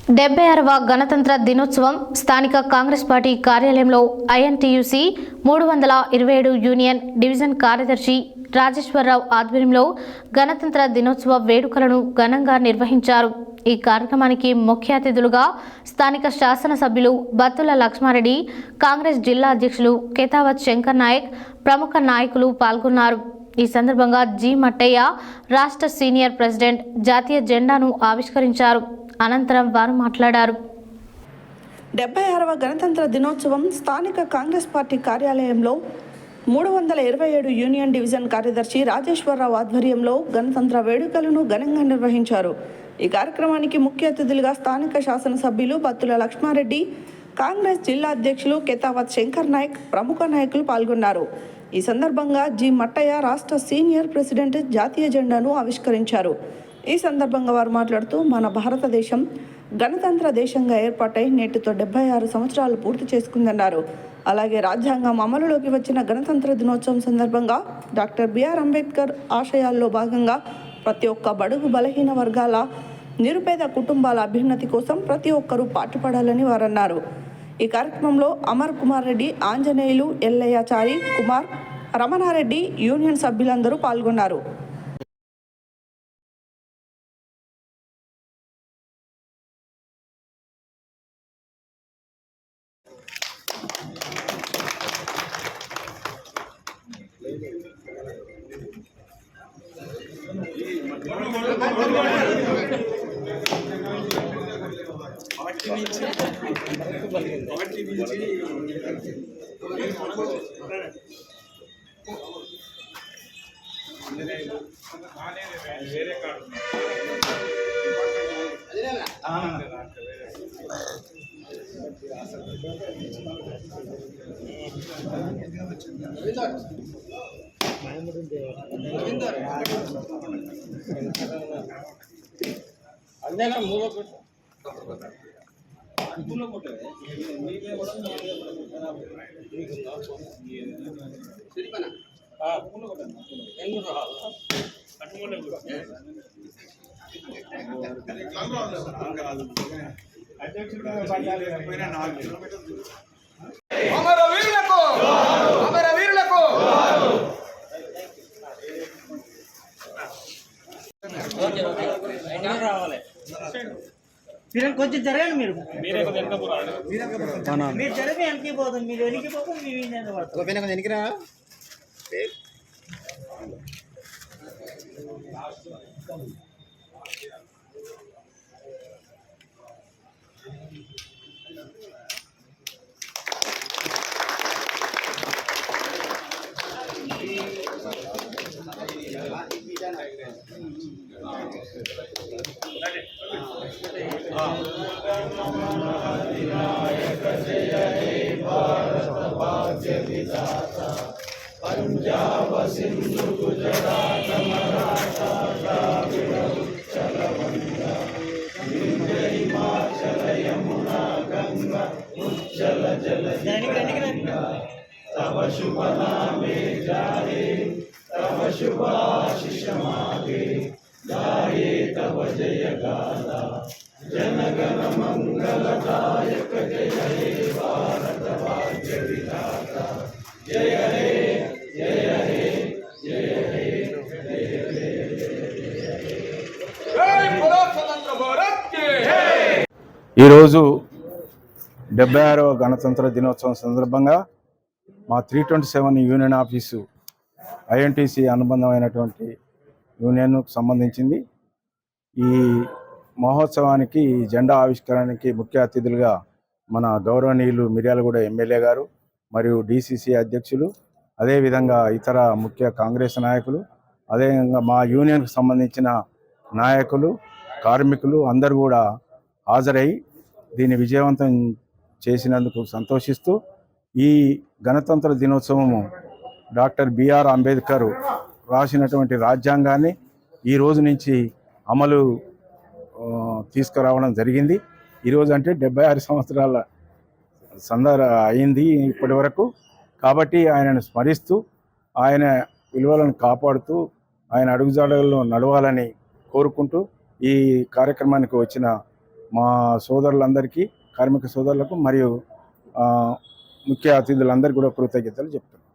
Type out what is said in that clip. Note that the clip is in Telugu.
76వ గణతంత్ర దినోత్సవం స్థానిక కాంగ్రెస్ పార్టీ కార్యాలయంలో ఐఎన్టీయూసీ 327 యూనియన్ డివిజన్ కార్యదర్శి రాజేశ్వరరావు ఆధ్వర్యంలో గణతంత్ర దినోత్సవ వేడుకలను ఘనంగా నిర్వహించారు. ఈ కార్యక్రమానికి ముఖ్య అతిథులుగా స్థానిక శాసనసభ్యులు బత్తుల లక్ష్మారెడ్డి, కాంగ్రెస్ జిల్లా అధ్యక్షులు కేతావత్ శంకర్ నాయక్, ప్రముఖ నాయకులు పాల్గొన్నారు. ఈ సందర్భంగా జి మట్టయ్య రాష్ట్ర సీనియర్ ప్రెసిడెంట్ జాతీయ జెండాను ఆవిష్కరించారు. అనంతరం వారు మాట్లాడారు. 76వ గణతంత్ర దినోత్సవం స్థానిక కాంగ్రెస్ పార్టీ కార్యాలయంలో 327 యూనియన్ డివిజన్ కార్యదర్శి రాజేశ్వరరావు ఆధ్వర్యంలో గణతంత్ర వేడుకలను ఘనంగా నిర్వహించారు. ఈ కార్యక్రమానికి ముఖ్య అతిథులుగా స్థానిక శాసనసభ్యులు బత్తుల లక్ష్మారెడ్డి, కాంగ్రెస్ జిల్లా అధ్యక్షులు కేతావత్ శంకర్ నాయక్, ప్రముఖ నాయకులు పాల్గొన్నారు. ఈ సందర్భంగా జి మట్టయ్య రాష్ట్ర సీనియర్ ప్రెసిడెంట్ జాతీయ జెండాను ఆవిష్కరించారు. ఈ సందర్భంగా వారు మాట్లాడుతూ, మన భారతదేశం గణతంత్ర దేశంగా ఏర్పాటై నేటితో 76 సంవత్సరాలు పూర్తి చేసుకుందన్నారు. అలాగే రాజ్యాంగం అమలులోకి వచ్చిన గణతంత్ర దినోత్సవం సందర్భంగా డాక్టర్ బిఆర్ అంబేద్కర్ ఆశయాల్లో భాగంగా ప్రతి ఒక్క బడుగు బలహీన వర్గాల నిరుపేద కుటుంబాల అభ్యున్నతి కోసం ప్రతి ఒక్కరూ పాటుపడాలని వారు అన్నారు. ఈ కార్యక్రమంలో అమర్ కుమార్ రెడ్డి, ఆంజనేయులు, ఎల్లయ్యాచారి, కుమార్, రమణారెడ్డి, యూనియన్ సభ్యులందరూ పాల్గొన్నారు. కొంచెం జరగండి. మీరు జరిగి వెనక్కి పోతుంది. మీరు వెనక్కి పోతుంది. వెనకరా పంజాబ సింధు గుజరాత మరాఠా ద్రావిడ ఉచ్చల వంగ వింధ్య హిమాచల యమునా గంగా ఉచ్చల జలధి తవ శుభ నామే జాయే తవ శుభాశిష మాగే గాయే తవ జయ గాథా జనగణ మంగళదాయక జయ హే భారత భాగ్య విధాత జయ హే జయ హే జయ హే జయ హే జై బోలో స్వతంత్ర భారత్ కి ఈరోజు 76వ గణతంత్ర దినోత్సవం సందర్భంగా మా 327 యూనియన్ ఆఫీసు ఐఎన్టీసీ అనుబంధమైనటువంటి యూనియన్కు సంబంధించింది. ఈ మహోత్సవానికి జెండా ఆవిష్కరణకి ముఖ్య అతిథులుగా మన గౌరవనీయులు మిర్యాలగూడ ఎమ్మెల్యే గారు మరియు డిసిసి అధ్యక్షులు, అదేవిధంగా ఇతర ముఖ్య కాంగ్రెస్ నాయకులు, అదేవిధంగా మా యూనియన్కు సంబంధించిన నాయకులు, కార్మికులు అందరూ కూడా హాజరై దీన్ని విజయవంతం చేసినందుకు సంతోషిస్తూ, ఈ గణతంత్ర దినోత్సవము డాక్టర్ బిఆర్ అంబేద్కర్ రాసినటువంటి రాజ్యాంగాన్ని ఈ రోజు నుంచి అమలు తీసుకురావడం జరిగింది. ఈరోజు అంటే 76 సంవత్సరాల అయింది ఇప్పటి వరకు. కాబట్టి ఆయనను స్మరిస్తూ, ఆయన విలువలను కాపాడుతూ, ఆయన అడుగుజాడల్లో నడవాలని కోరుకుంటూ ఈ కార్యక్రమానికి వచ్చిన మా సోదరులందరికీ, కార్మిక సోదరులకు మరియు ముఖ్య అతిథులందరికీ కూడా కృతజ్ఞతలు చెప్తున్నాను.